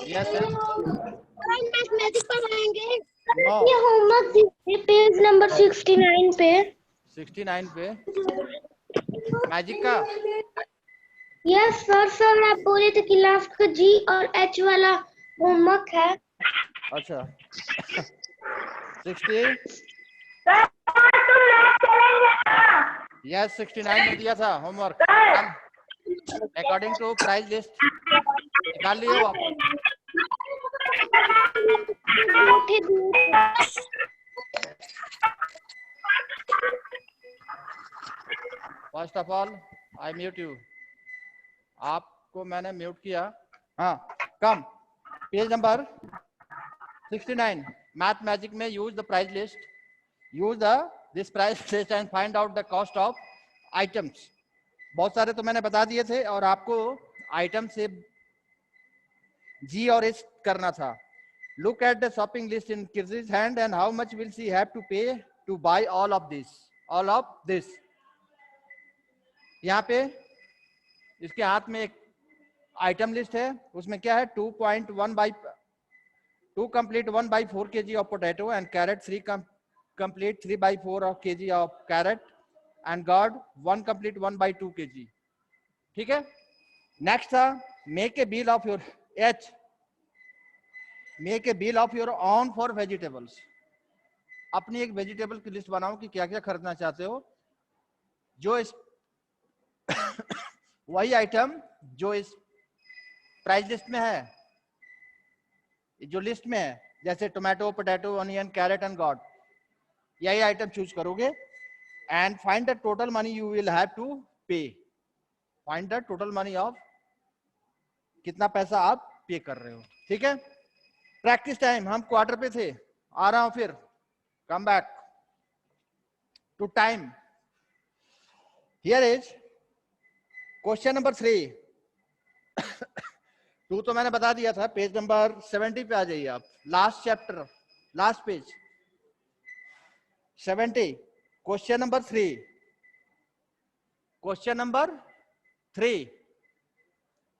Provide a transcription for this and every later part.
Yes yes. Mathematics पढ़ाएंगे। No. ये homework दीजिए पेज नंबर 69 पे। 69 पे मैजिक का। Yes sir. सर आप बोले थे कि लास्ट का जी और एच वाला होमवर्क है। अच्छा 60। यस 69 में दिया था homework. According to price list निकाल लिए वापस। First of all I mute you. आपको मैंने म्यूट किया। हाँ come. Page number 69 math magic में use the price list, use the this price list and find out the cost of items. बहुत सारे तो मैंने बता दिए थे और आपको आइटम से जी और एच करना था। Look at the shopping list in Kirji's hand and how much will she have to pay to buy all of this. All of this यहाँ पे इसके हाथ में एक आइटम लिस्ट है, उसमें क्या है 2.1 by 2 complete 1 by 4 kg of potato and carrot 3 complete 3 by 4 of kg of carrot and gourd 1 complete 1 by 2 kg। ठीक है। नेक्स्ट था make a bill of your H, make a bill of your on for vegetables. अपनी एक vegetable की list बनाओ कि क्या क्या खरीदना चाहते हो, जो इस वही आइटम जो इस प्राइस लिस्ट में है, जो लिस्ट में है, जैसे tomato potato onion carrot and gourd, यही आइटम चूज करोगे and find the total money you will have to pay. Find the total money of कितना पैसा आप पे कर रहे हो। ठीक है। प्रैक्टिस टाइम हम क्वार्टर पे थे, आ रहा हूं फिर come back to time. Here is question number 3। 2 तो मैंने बता दिया था। पेज नंबर 70 पे आ जाइए आप, last chapter last page 70। Question number 3। Question number 3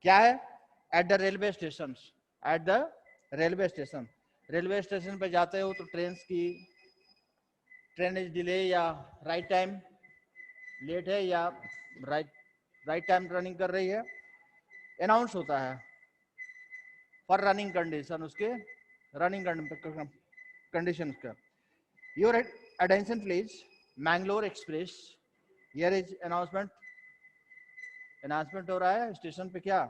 क्या है? At the railway station, at the railway station, railway station पे जाते हो तो ट्रेन इज डिले या राइट टाइम लेट है या राइट टाइम रनिंग कर रही है, अनाउंस होता है फॉर रनिंग कंडीशन, उसके रनिंग कंडीशन का। Your attention please, Mangalore express, here is announcement. Announcement हो रहा है स्टेशन पे क्या?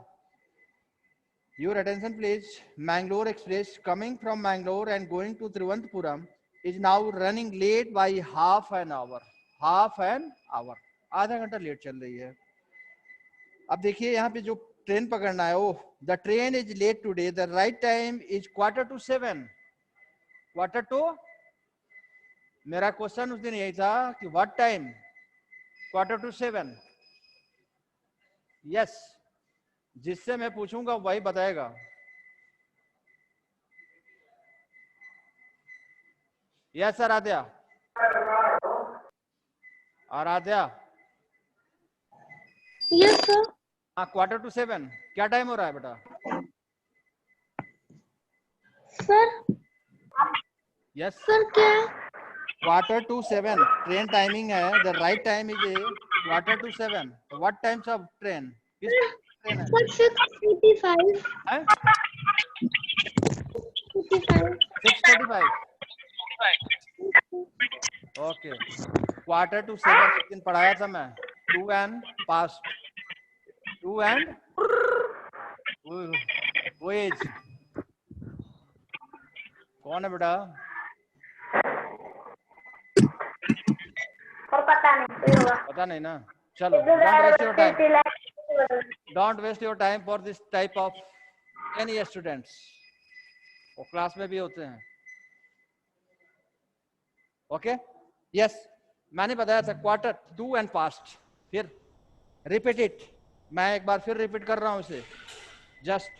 Your attention please, Mangalore Express coming from Mangalore and going to Trivandpuram is now running late by half an hour. Half an hour, आधा घंटा late चल रही है। अब देखिए यहाँ पे जो ट्रेन पकड़ना है, oh the train is late today, the right time is 6:45। 6:45। मेरा क्वेश्चन उस दिन यही था कि व्हाट टाइम? 6:45। यस, जिससे मैं पूछूंगा वही बताएगा। Yes Aradhya, Aradhya. Yes sir. हाँ 6:45 क्या टाइम हो रहा है बेटा? सर यस सर क्या? 6:45 ट्रेन टाइमिंग है। The right time is 6:45। What times of train? किस ट्रेन है? सर 6:45। हैं? 55। 6:45। ओके 6:45 एक दिन पढ़ाया था मैं। 2 एंड पास्ट, 2 एंड वेज। कौन है बेटा? और पता नहीं होगा। पता नहीं ना। चलो don't waste your time, don't waste your time for this type of any students, वो क्लास में भी होते हैं। ओके यस, मैंने बताया था क्वार्टर 2 एंड पास्ट। फिर रिपीट इट, मैं एक बार फिर रिपीट कर रहा हूं इसे जस्ट।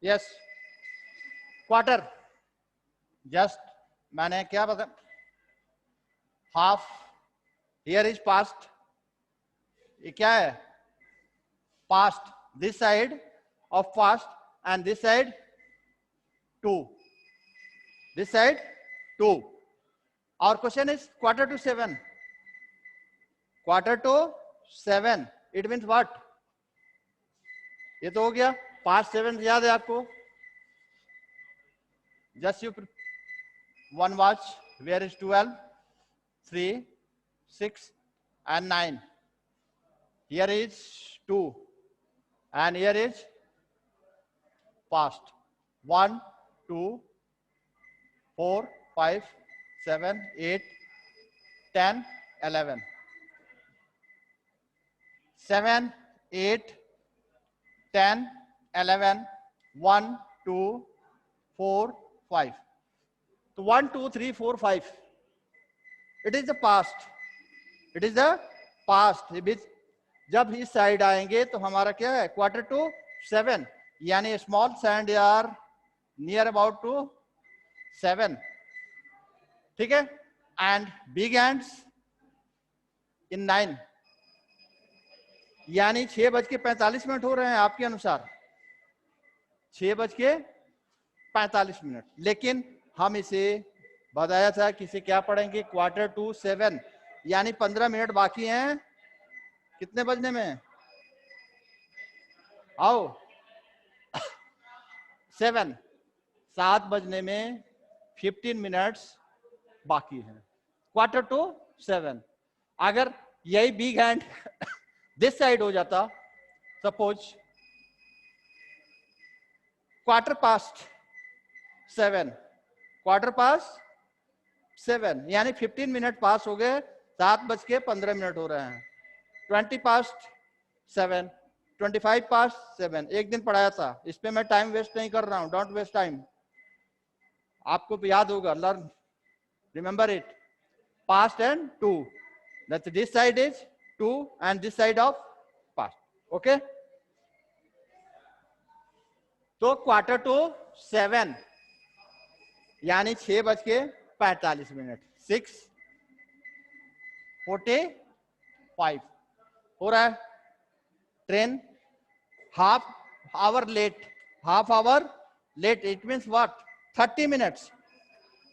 यस क्वार्टर, जस्ट मैंने क्या बता, हाफ, हियर इज पास्ट, ये क्या है, past, this side of past and this side 2, this side 2. Our question is quarter to 7. Quarter to 7. It means what? ये तो हो गया, past 7 याद है आपको? Just you one watch. Where is 12, 3, 6 and 9? Here is 2 and here is past. 1, 2, 4, 5, 7, 8, 10, 11. 7, 8, 10, 11, 1, 2, 4, 5. So 1, 2, 3, 4, 5. It is the past. It is the past. जब इस side आएंगे तो हमारा क्या है, क्वार्टर टू 7, यानी small sand are near about to 7. ठीक है, एंड बिग एंड्स इन 9, यानी 6:45 हो रहे हैं आपके अनुसार, 6:45. लेकिन हम इसे बताया था कि इसे क्या पढ़ेंगे, क्वार्टर टू 7, यानी 15 मिनट बाकी हैं. कितने बजने में, आओ 7 बजने में 15 मिनट्स बाकी हैं. Quarter to 7. अगर यही बिग हैंड दिस साइड हो जाता, suppose quarter past 7, quarter past 7, यानी 15 मिनट पास हो गए, 7:15 हो रहे हैं. 20 पास्ट 7, 25 पास्ट 7. एक दिन पढ़ाया था, इस पे मैं टाइम वेस्ट नहीं कर रहा हूं. डोंट वेस्ट टाइम, आपको भी याद होगा. Learn, remember it. Past and to, that's this side is 2 and this side of past. Okay, तो क्वार्टर टू 7 यानी 6:45, 6:45 हो रहा है. Train half hour late, it means what, 30 minutes.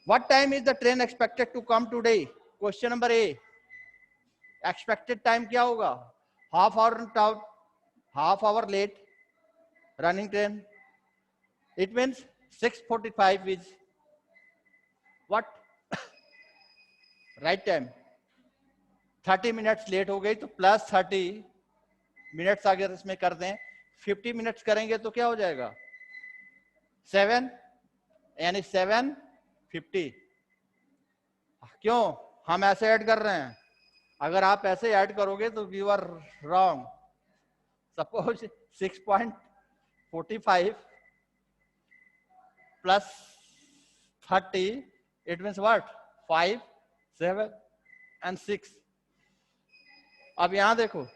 What time is the train expected to come today? Question number A. Expected time क्या होगा, half hour late running train. It means 6:45 is what, right time. 30 minutes late हो गई तो plus 30 minutes अगर इसमें कर दें, 50 minutes करेंगे तो क्या हो जाएगा, 7, यानी 7:50. क्यों हम ऐसे ऐड कर रहे हैं, अगर आप ऐसे ऐड करोगे तो you are wrong. Suppose 6:45 plus 30, it means what, 5, 7 and 6. अब यहां देखो,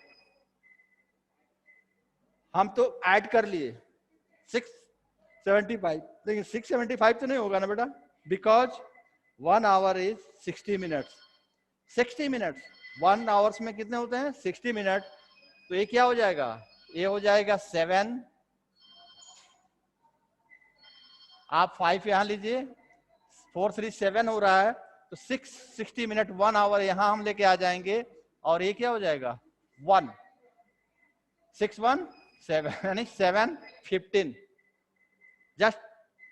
हम तो ऐड कर लिए 6:75, लेकिन 6:75 तो नहीं होगा ना बेटा, because 1 hour is 60 minutes. 60 minutes 1 hours में कितने होते हैं, 60 मिनट. तो ये क्या हो जाएगा, ये हो जाएगा 7, आप 5 यहां लीजिए, 4, 3, 7 हो रहा है, तो 60 मिनट 1 hour यहां हम लेके आ जाएंगे, और ये क्या हो जाएगा 1, 6, 1, 7, यानी 7:15. जस्ट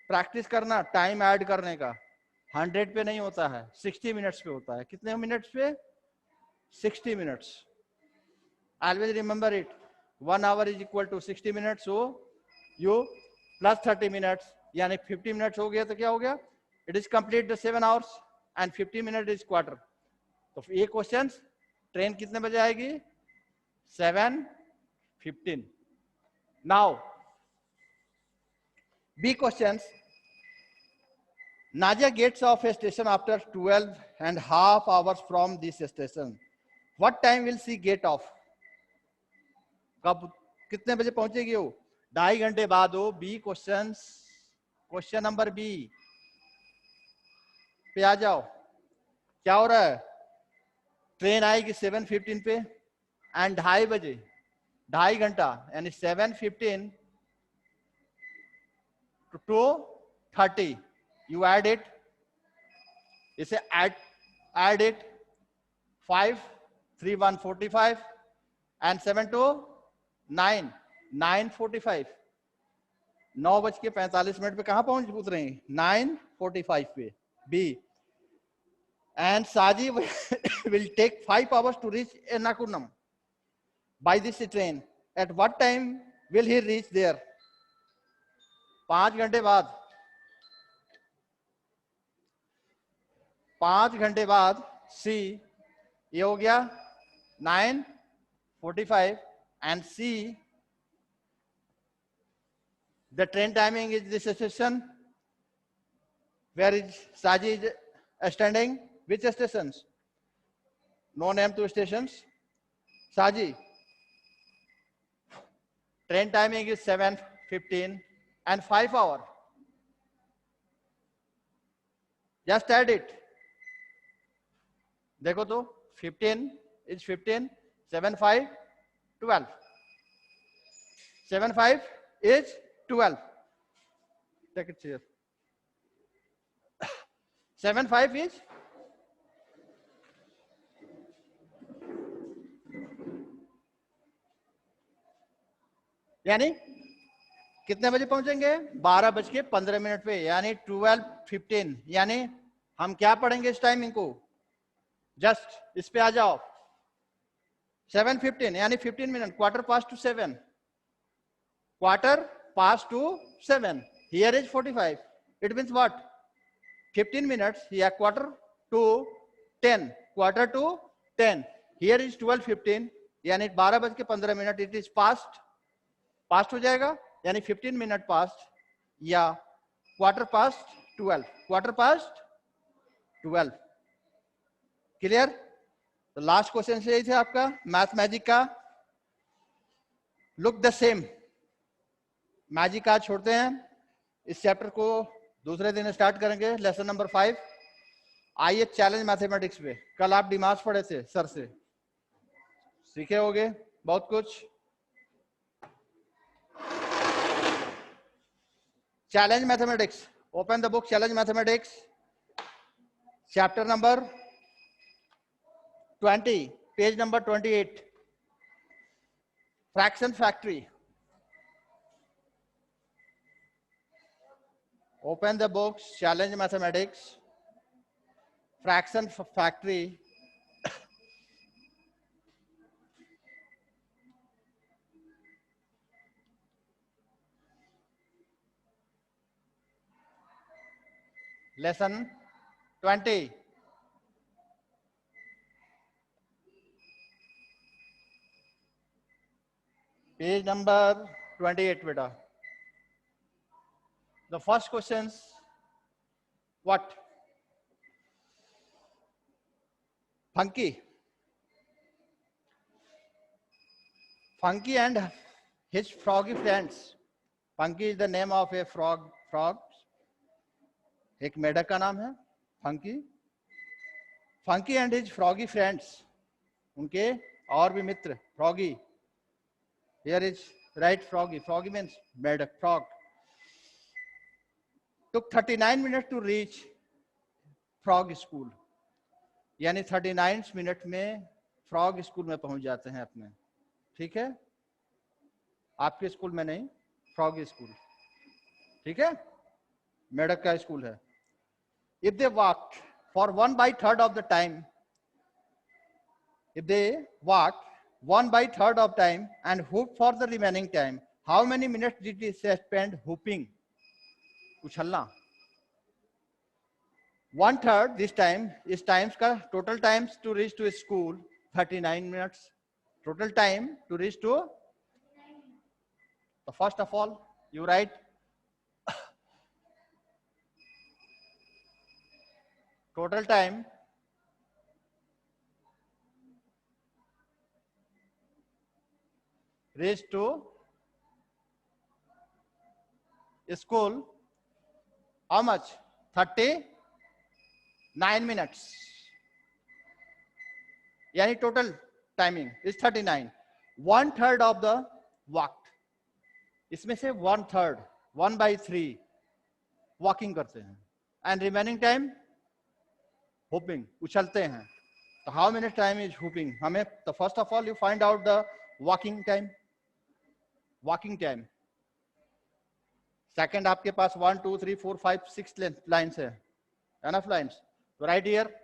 प्रैक्टिस करना टाइम ऐड करने का. 100 पे नहीं होता है, 60 मिनट्स पे होता है. कितने मिनट्स पे, 60 minutes. Always remember it. 1 hour is equal to 60 minutes. So you plus 30 minutes, यानी 50 minutes हो गया, तो क्या हो गया, it is complete the 7 hours and 50 minutes is quarter. तो ये क्वेश्चन, ट्रेन कितने बजे आएगी, 7:15. Now B questions. Nadia gets off a station after 12.5 hours from this station. What time will she get off? कब, कितने बजे पहुंचेगी वो, 2.5 घंटे बाद हो। बी क्वेश्चन नंबर बी पे आ जाओ। क्या हो रहा है? ट्रेन आएगी 7:15 पे एंड 2:30 बजे, 2.5 घंटा यानी 7:15 to 2:30 you add it, इसे add it 5 3 1 45 and 7 to 9 9:45 9:45 पे कहां पहुंच उतरे? 9:45 पे B. and Saji will take 5 hours to reach Ernakulam by this train. At what time will he reach there? 5 घंटे बाद, 5 घंटे बाद सी, ये हो गया 9:45 and C, the train timing is this station. Where is Saji is standing? Which stations? No name to stations. Saji, train timing is 7:15 and 5 hour. Just add it. देखो तो 15 is 15, 7 5 12, 7 5 is 12. Take it here. 7 5 is यानी कितने बजे पहुंचेंगे? 12:15 पे, यानी 12:15। यानी हम क्या पढ़ेंगे इस टाइमिंग को? जस्ट इस पे आ जाओ। 7:15 यानी 15 minute, quarter past to 7, quarter past to 7. Here is 45. It means what? 15 minutes. Here quarter to 10. Quarter to 10. Here is 12:15. यानी 12:15। It is past. Past हो जाएगा यानी 15 मिनट पास्ट या quarter past 12। Quarter past 12। Clear? तो last question से यही थे आपका मैथ मैजिक का। Look the same. मैजिक आज छोड़ते हैं, इस चैप्टर को दूसरे दिन स्टार्ट करेंगे, लेसन नंबर 5। आइए चैलेंज मैथमेटिक्स पे। कल आप डिमांड्स पढ़े थे सर से, सीखे होंगे बहुत कुछ। Challenge mathematics, open the book challenge mathematics, chapter number 20, page number 28, fraction factory. Open the books, challenge mathematics, fraction factory. Lesson 20. Page number 28, beta. The first questions, what? Funky. Funky and his froggy friends. Funky is the name of a frog. एक मेढक का नाम है Funky. Funky and his froggy friends, उनके और भी मित्र froggy. Here is right froggy, froggy means मेढक, frog. took 39 minutes to reach frog school, यानी 39 मिनट में फ्रॉग स्कूल में पहुंच जाते हैं अपने। ठीक है, आपके स्कूल में नहीं, फ्रॉग स्कूल। ठीक है, मेढक का स्कूल है। If they walked for 1/3 of the time, if they walked 1/3 of time and hooped for the remaining time, how many minutes did they spend hooping? उछलना। 1/3 this time is times का total times to reach to school 39 minutes. Total time to reach to, so first of all you write total time reach to school, how much? 39 minutes. यानी total timing is 39. 1/3 of the walked. इसमें से 1/3, 1/3 walking करते हैं and remaining time hopping, उछलते हैं. तो how many time is hoping? हमें तो first of all you find out the walking time. Walking time second आपके पास 1 2 3 4 5 6 लाइन्स है, एनफ लाइन्स. तो right here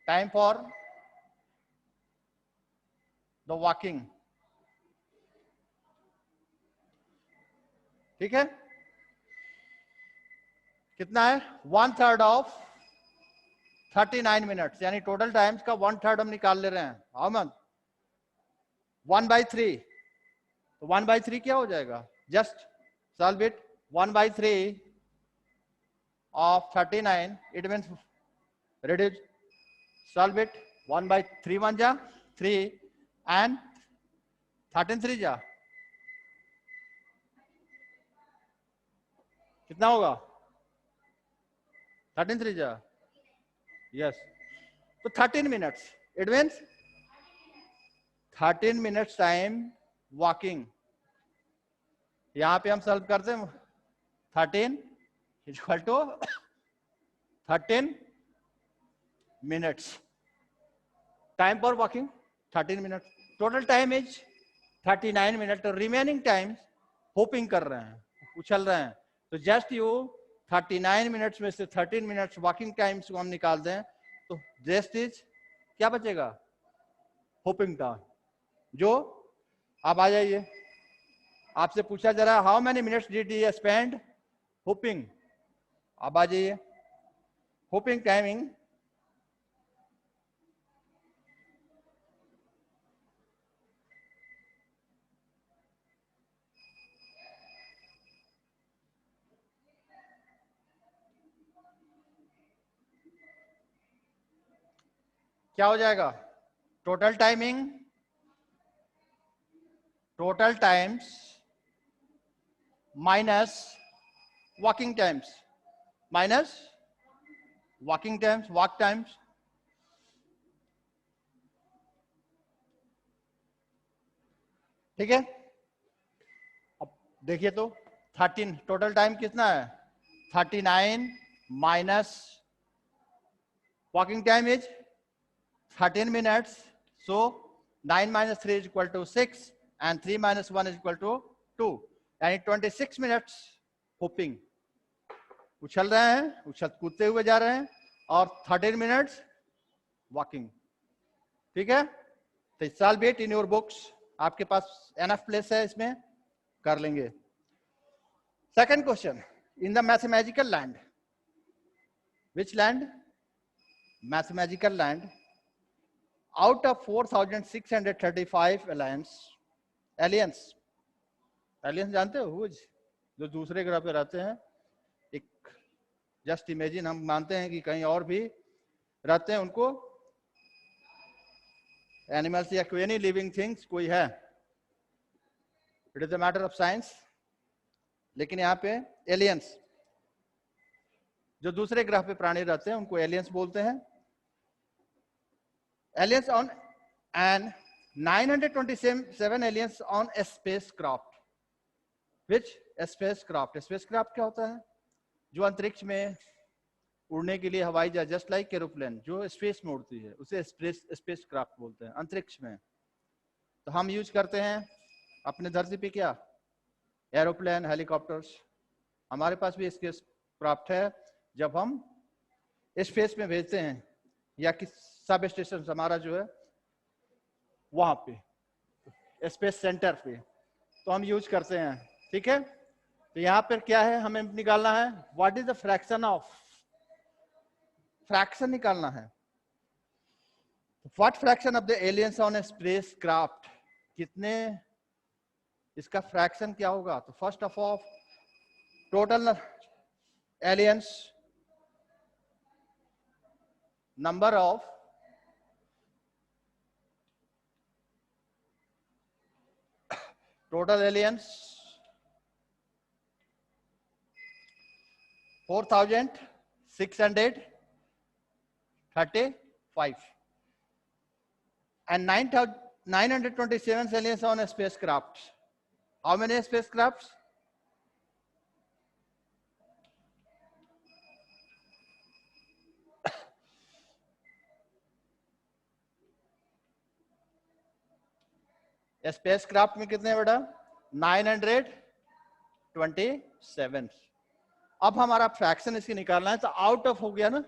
time for the walking. ठीक है, कितना है? 1/3 ऑफ 39 मिनट्स, यानी टोटल टाइम्स का 1/3 हम निकाल ले रहे हैं. How much? 1/3. तो 1/3 क्या हो जाएगा? Just solve it. 1/3 of 39, it means reduce, solve it. 1/3 1 जा 3 and 13 3 जा कितना होगा? 13 3 जा यस. तो 13 minutes, it means 13 minutes time walking. यहां पे हम सॉल्व करते हैं 13 equal to 13 minutes. Time for walking 13 minute. Total time is 39 minute. Remaining time hopping कर रहे हैं, उछल रहे हैं. तो जस्ट यू 39 मिनट्स में से 13 मिनट्स वॉकिंग टाइम्स को हम निकाल दें तो रेस्ट इज क्या बचेगा? Hopping time. जो आप आ जाइए, आपसे पूछा जा रहा है how many minutes did you spend hopping. आप आ जाइए. होपिंग टाइमिंग क्या हो जाएगा? Total timing, total times minus walking times, minus walking times, walk times. ठीक है, अब देखिए तो 13 टोटल टाइम कितना है? 39 minus walking time is 13 minutes. So 9 minus 3 is equal to 6 and 3 minus 1 is equal to 2, यानी 26 मिनट्स होपिंग. उछल रहे हैं, उछल कूदते हुए जा रहे हैं, और 13 मिनट्स वॉकिंग. ठीक है, तो solve it in your books. आपके पास एनफ प्लेस है, इसमें कर लेंगे. Second question, in the mathematical land, which land? Mathematical land. Out of 4,635 aliens जानते हो? हुज, जो दूसरे ग्रह पे रहते हैं. एक जस्ट इमेजिन, हम मानते हैं कि कहीं और भी रहते हैं, उनको एनिमल्स या कोई एनी लिविंग थिंग्स कोई है. It is a matter of science. लेकिन यहाँ पे एलियंस, जो दूसरे ग्रह पे प्राणी रहते हैं, उनको एलियंस बोलते हैं. Aliens on and 927 aliens on a spacecraft. Which spacecraft? Spacecraft क्या होता है? जो अंतरिक्ष में उड़ने के लिए हवाई जहाज, जस्ट लाइक एरोप्लेन जो स्पेस में उड़ती है, उसे स्पेसक्राफ्ट बोलते हैं, अंतरिक्ष में. तो हम यूज करते हैं अपने धरती पे क्या? Aeroplane, helicopters. हमारे पास भी स्पेसक्राफ्ट है. जब हम स्पेस में भेजते हैं या किस सब स्टेशन हमारा जो है वहां पे स्पेस सेंटर पे, तो हम यूज करते हैं. ठीक है, तो यहाँ पर क्या है हमें निकालना है? What is the fraction of, fraction निकालना है. What fraction of the aliens on A space craft, कितने इसका फ्रैक्शन क्या होगा? तो first of all total aliens, number of total aliens 4,635 and 927 aliens on a spacecraft. How many spacecrafts? Spacecraft में कितने बेटा? 927. अब हमारा फ्रैक्शन इसकी निकालना है, तो आउट ऑफ हो गया ना,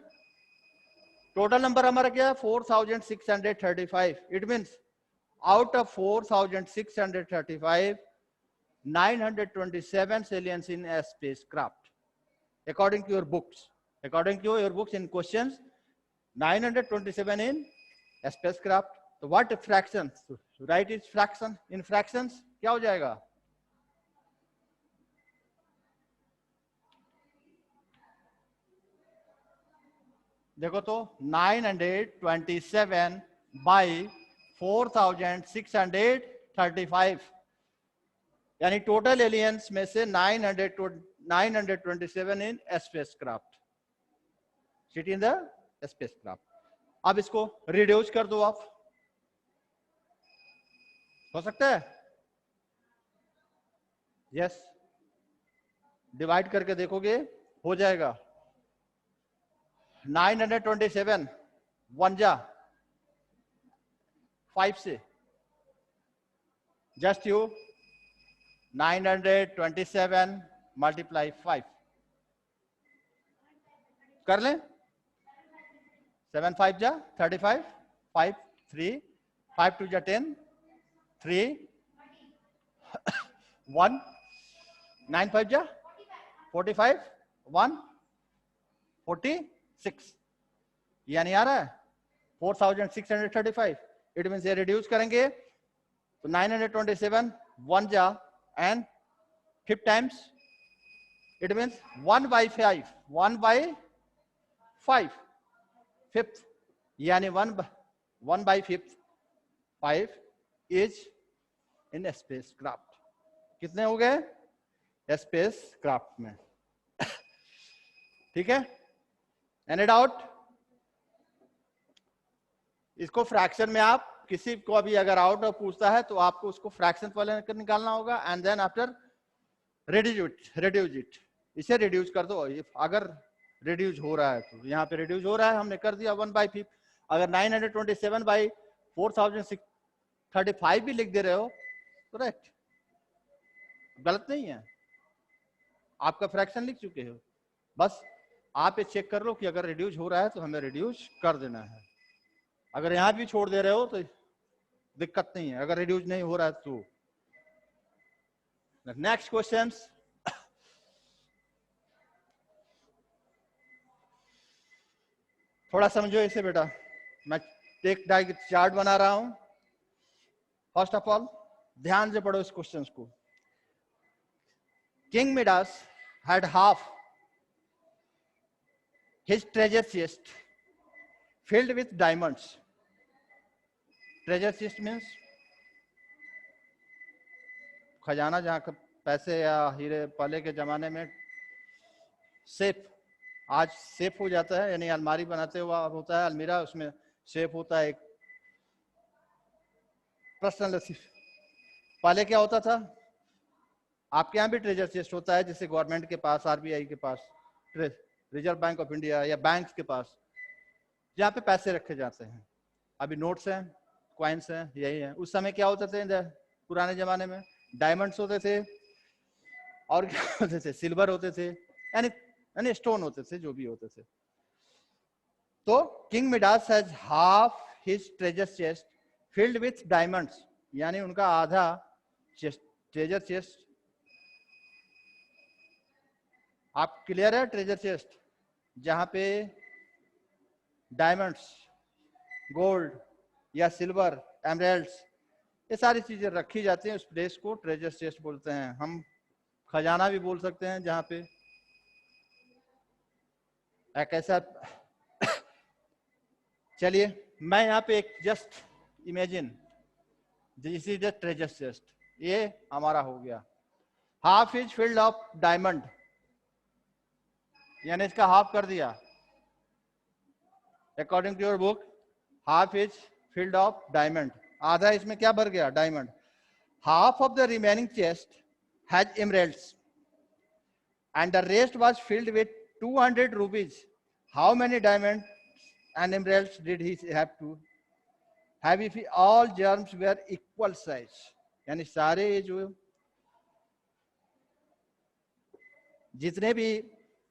टोटल नंबर हमारा क्या है? 4,635. It means out of 4,635, 927 aliens in a spacecraft. According to your books, in questions, 927 in a spacecraft. So what fractions? Write its fraction in fractions. क्या हो जाएगा? देखो तो 927 by 4,635, यानी टोटल एलियंस में से 927 in spacecraft, sit in the spacecraft. अब इसको रिड्यूस कर दो आप, हो सकता है? यस, डिवाइड करके देखोगे हो जाएगा. 927 1 जा 5 से, जस्ट यू 927 मल्टीप्लाई 5 कर लें. 7 5 जा 35, 5 3, 5 2 जा 10, 3 1, 9 5 जा 45, 1 46. यानी आ रहा है 4,635. इट मीन्स ये रिड्यूस करेंगे तो 927 1 जा and 5 times, it means 1 by 5, 1 by 5 fifth, यानी 1 by 5th 5 is in a spacecraft. कितने हो गए spacecraft में? ठीक है, एनी डाउट? इसको फ्रैक्शन में आप किसी को अभी अगर आउट ऑफ पूछता है तो आपको उसको फ्रैक्शन पहले निकालना होगा and then after reduce it. इसे रिड्यूस कर दो. अगर रिड्यूस हो रहा है तो यहाँ पे रिड्यूस हो रहा है, हमने कर दिया 1 by 5. अगर 927 by 4,635 भी लिख दे रहे हो तो राइट, गलत नहीं है, आपका फ्रैक्शन लिख चुके हो. बस आप ये चेक कर लो कि अगर रिड्यूस हो रहा है तो हमें रिड्यूस कर देना है. अगर यहां भी छोड़ दे रहे हो तो दिक्कत नहीं है, अगर रिड्यूस नहीं हो रहा है तो. नेक्स्ट क्वेश्चन, थोड़ा समझो इसे बेटा. मैं एक चार्ट बना रहा हूं. फर्स्ट ऑफ ऑल ध्यान से पढ़ो इस क्वेश्चन को. King Midas had half his treasure chest filled with diamonds. Treasure chest means खजाना, जहां पैसे या हीरे. पहले के जमाने में सेफ, आज सेफ हो जाता है, यानी अलमारी बनाते हुआ होता है अलमीरा, उसमें सेफ होता है एक पर्सनल. पहले क्या होता था, आपके यहाँ भी ट्रेजर चेस्ट होता है, जैसे गवर्नमेंट के पास, आरबीआई के पास, रिजर्व बैंक ऑफ इंडिया या बैंक्स के पास, जहाँ पे पैसे रखे जाते हैं. अभी नोट्स हैं, कॉइन्स हैं, यही है. उस समय क्या होते थे पुराने जमाने में? डायमंड्स होते थे और क्या होते थे? सिल्वर होते थे, यानी स्टोन होते थे, जो भी होते थे. तो king Midas has half his treasure chest filled with diamonds, यानी उनका आधा ट्रेजर चेस्ट. आप क्लियर है? ट्रेजर चेस्ट जहां पे डायमंड्स, गोल्ड या सिल्वर, एमरेल्ड्स, ये सारी चीजें रखी जाती हैं, उस प्लेस को ट्रेजर चेस्ट बोलते हैं. हम खजाना भी बोल सकते हैं, जहां पे एक ऐसा. चलिए मैं यहाँ पे एक just imagine, this is the treasure chest. ये हमारा हो गया। Half is filled of diamond, यानी इसका हाफ कर दिया। According to your book half is filled of diamond, आधा इसमें क्या भर गया, diamond. Half of the remaining chest has emeralds and the rest was filled with 200 rupees. How many diamonds and emeralds did he have to have if all germs were equal size? यानी सारे ये जो जितने भी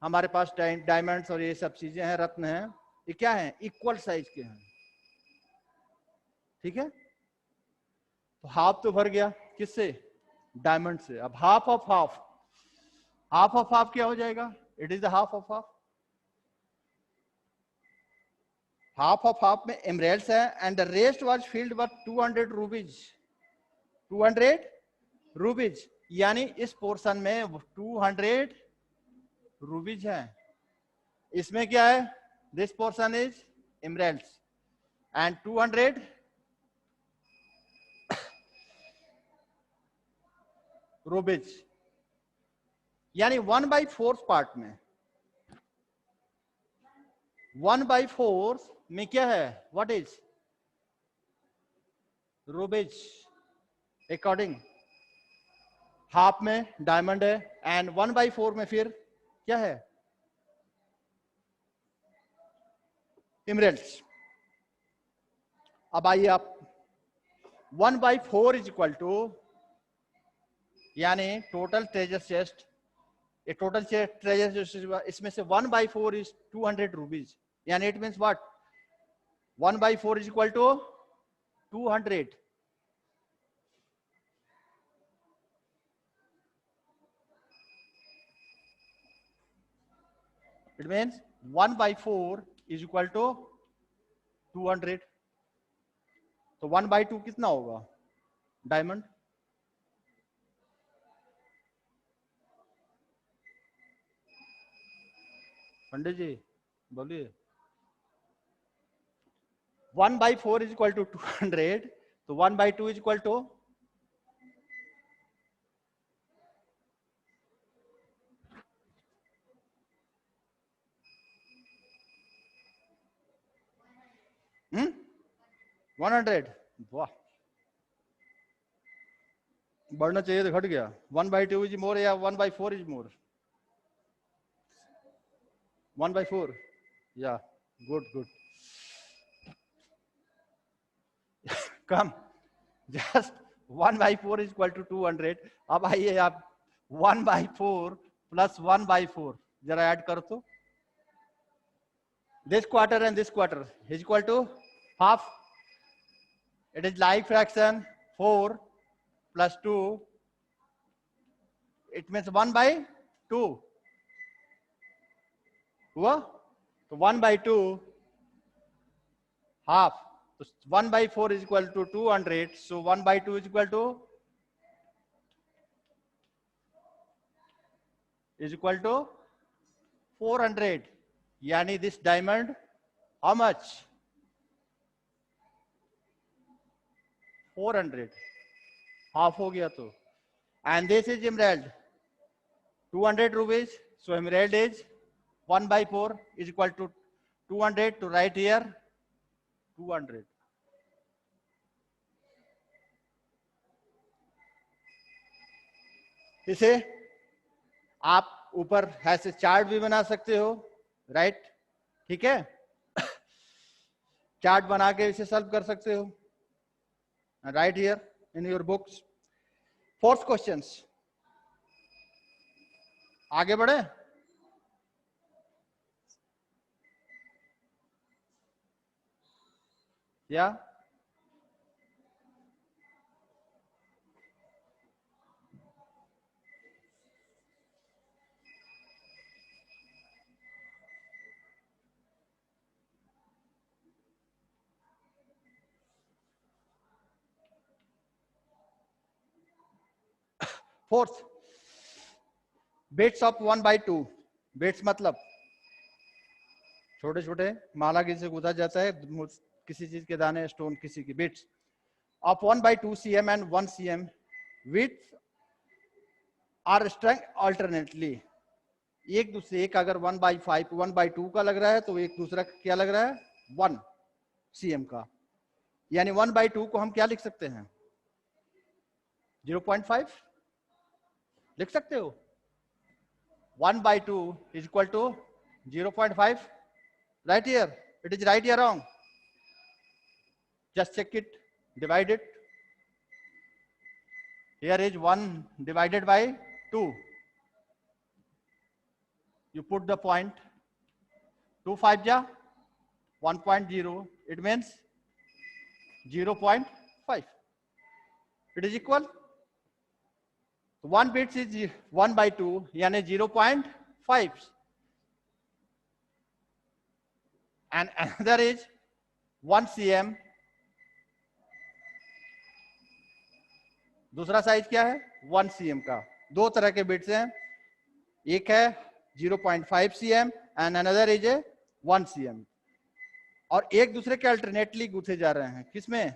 हमारे पास diamonds और ये सब चीजें हैं, रत्न हैं, ये क्या हैं, इक्वल साइज के हैं। ठीक है, तो हाफ तो भर गया किससे, डायमंड से। अब half of half, half of half क्या हो जाएगा, it is the half of half. Half of half में एमराल्ड्स है and the rest was field with 200 rupees, 200 rupees, यानी इस पोर्शन में 200 रुपीज है। इसमें क्या है, this portion is emeralds and 200 rupees, यानी 1/4 पार्ट में, 1/4 में क्या है, what is rupees. According half में डायमंड है एंड 1/4 में फिर क्या है, एमराल्ड्स। अब आइए आप 1/4 इज इक्वल टू, यानी टोटल ट्रेजर चेस्ट, ये टोटल ट्रेजर, इसमें से 1/4 इज 200 रुपीज, यानी it means what, 1/4 is equal to 200। It means 1/4 is equal to 200। तो 1/2 कितना होगा, डायमंड। पंडित जी बोलिए। 1/4 इज इक्वल टू 200, तो 1/2 इज इक्वल टू 100। वाह, बढ़ना चाहिए तो घट गया। 1/2 इज मोर या 1/4 इज मोर, 1/4, या गुड गुड, कम, जस्ट 1/4 इज इक्वल टू 200। अब आइए आप 1/4 प्लस 1/4 जरा ऐड करो तो, this quarter and this quarter is equal to half. It is like fraction 4 plus 2, it means 1/2 हुआ, तो 1/2 half, तो 1/4 is equal to 200, so 1/2 is equal to 400, यानी this diamond how much, 400, half हो गया तो। And this is emerald 200 rupees, so emerald is 1/4 is equal to 200, to write here 200। इसे आप ऊपर ऐसे चार्ट भी बना सकते हो, राइट, ठीक है, चार्ट बना के इसे सॉल्व कर सकते हो, right here in your books. Fourth questions, आगे बढ़े। या फोर्थ, बिट्स ऑफ 1/2, बिट्स मतलब छोटे छोटे माला से गुदा जाता है किसी चीज के दाने, स्टोन, किसी की bits of 1/2 cm and 1 cm width are strength alternately. एक दूसरे, एक अगर 1/5 1/2 का लग रहा है तो एक दूसरा क्या लग रहा है 1 cm का, यानी 1/2 को हम क्या लिख सकते हैं 0.5 लिख सकते हो. 1/2 is equal to 0.5. Right here, it is right here wrong. Just check it, divide it. Here is 1 divided by 2. You put the point. 2 5 ja 1.0. It means 0.5. It is equal. 1 bit is 1/2, यानी 0.5. And another is 1 cm. दूसरा size क्या है 1 cm का. दो तरह के bits हैं, एक है 0.5 cm and another is 1 cm, और एक दूसरे के अल्टरनेटली गूंथे जा रहे हैं. किसमें,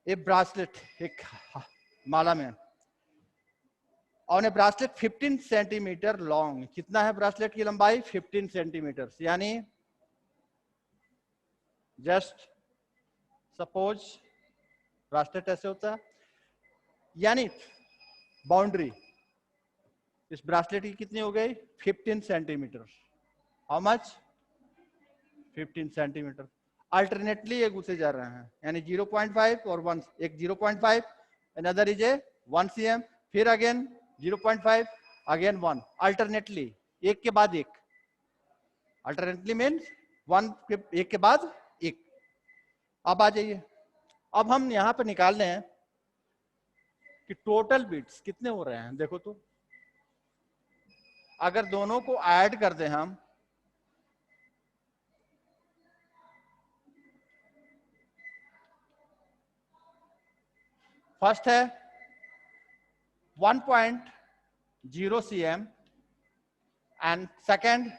एक ब्रासलेट, एक माला में. और ब्रासलेट 15 सेंटीमीटर लॉन्ग. कितना है ब्रासलेट की लंबाई 15 सेंटीमीटर. यानी जस्ट सपोज ब्रासलेट ऐसे होता है, यानी बाउंड्री इस ब्रासलेट की कितनी हो गई 15 centimetre. How much 15 centimetre. Alternately ये घुसे जा रहे हैं, यानी 0.5 और 1, एक 0.5 अनदर इज 1 cm, फिर अगेन 0.5 अगेन 1, अल्टरनेटली एक के बाद एक. अल्टरनेटली मीन्स 1 एक के बाद एक. अब आ जाइए, अब हम यहां पर निकाल रहे हैं कि टोटल बिट्स कितने हो रहे हैं. देखो तो अगर दोनों को ऐड कर दें हम, फर्स्ट है 1.0 cm and second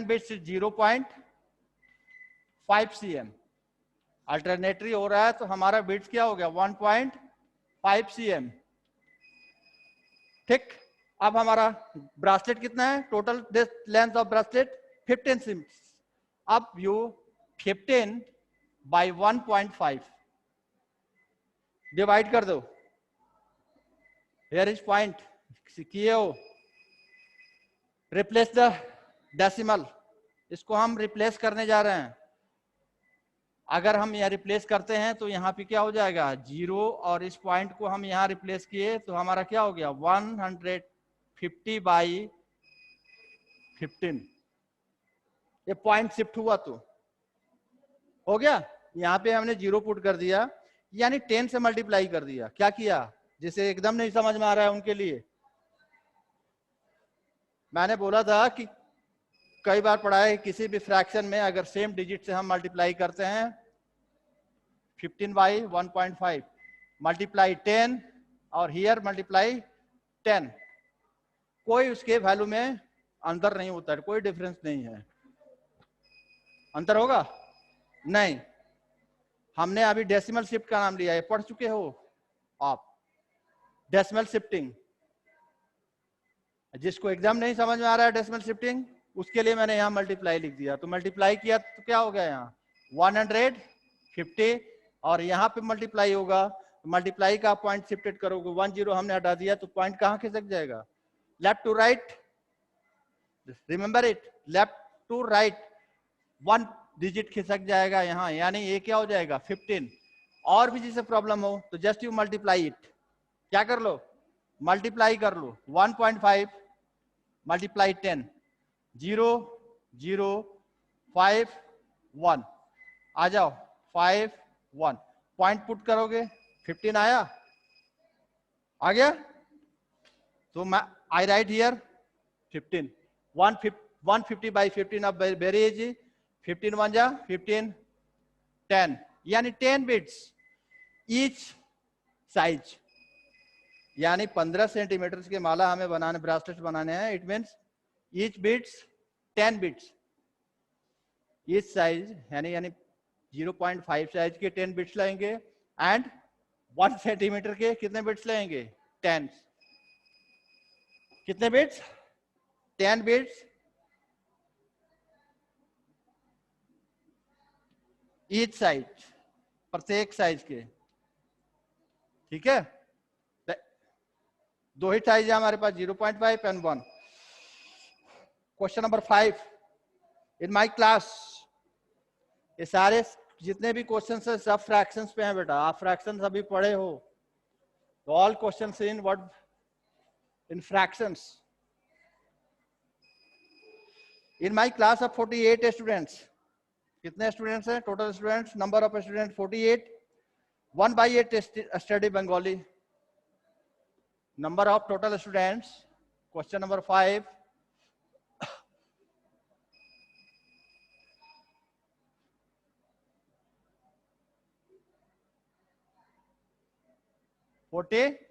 bits 0.5 cm. अल्टरनेटरी हो रहा है तो हमारा बिट्स क्या हो गया 1.5 cm. ठीक. अब हमारा ब्रासलेट कितना है, total length of bracelet 15 cm. अब यू 15 बाई 1.5 डिवाइड कर दो. हियर इज पॉइंट किए हो, रिप्लेस द डेसिमल. इसको हम रिप्लेस करने जा रहे हैं. अगर हम यहाँ रिप्लेस करते हैं तो यहाँ पे क्या हो जाएगा 0, और इस पॉइंट को हम यहाँ रिप्लेस किए तो हमारा क्या हो गया 150 बाई 15. ये पॉइंट शिफ्ट हुआ तो हो गया. यहाँ पे हमने 0 पुट कर दिया, यानी 10 से मल्टीप्लाई कर दिया. क्या किया, जिसे एकदम नहीं समझ में आ रहा है उनके लिए मैंने बोला था कि कई बार पढ़ा है किसी भी फ्रैक्शन में अगर सेम डिजिट से हम मल्टीप्लाई करते हैं 15 बाई 1.5 मल्टीप्लाई 10 और हियर मल्टीप्लाई 10, कोई उसके वैल्यू में अंतर नहीं होता है, कोई डिफरेंस नहीं है. अंतर होगा नहीं. हमने अभी डेसिमल शिफ्ट का नाम लिया है, पढ़ चुके हो आप डेसिमल शिफ्टिंग. जिसको एग्जाम नहीं समझ में आ रहा है डेसिमल शिफ्टिंग, उसके लिए मैंने यहाँ मल्टीप्लाई लिख दिया. तो मल्टीप्लाई किया तो क्या हो गया यहाँ 150, और यहाँ पे मल्टीप्लाई होगा तो मल्टीप्लाई का पॉइंट शिफ्टेड करोगे 10 हमने हटा दिया तो पॉइंट कहाँ खिसक जाएगा left to right. Remember it, left to right 1 digit खिसक जाएगा यहाँ, यानी ये क्या हो जाएगा 15. और भी जिसे प्रॉब्लम हो तो जस्ट यू मल्टीप्लाई इट. क्या कर लो मल्टीप्लाई कर लो 1.5 मल्टीप्लाई 10 0 0 5 1. आ जाओ 5 1 पॉइंट पुट करोगे 15 आया, आ गया. तो मैं आई राइट हियर 15 150 बाई 15. अब वेरी इजी, 15 1 जा 15 10, यानी 10 बिट्स ईच साइज, यानी 15 सेंटीमीटर के माला हमें बनाने ब्रासलेट बनाने हैं. It means each bits 10 bits, each size यानी 0.5 साइज के 10 बिट्स लगेंगे एंड 1 सेंटीमीटर के कितने बिट्स लगेंगे 10 कितने बिट्स 10 बिट्स ईच साइज प्रत्येक साइज के ठीक है दो ही साइज है हमारे पास 0.5 and 1 question number 5 in my class ये सारे जितने भी क्वेश्चंस है सब फ्रैक्शंस पे हैं बेटा आप फ्रैक्शंस अभी पढ़े हो तो all questions in what in fractions in my class of 48 students कितने स्टूडेंट्स हैं total students number of student 48 1/8 study Bengali number of total students question number 5 40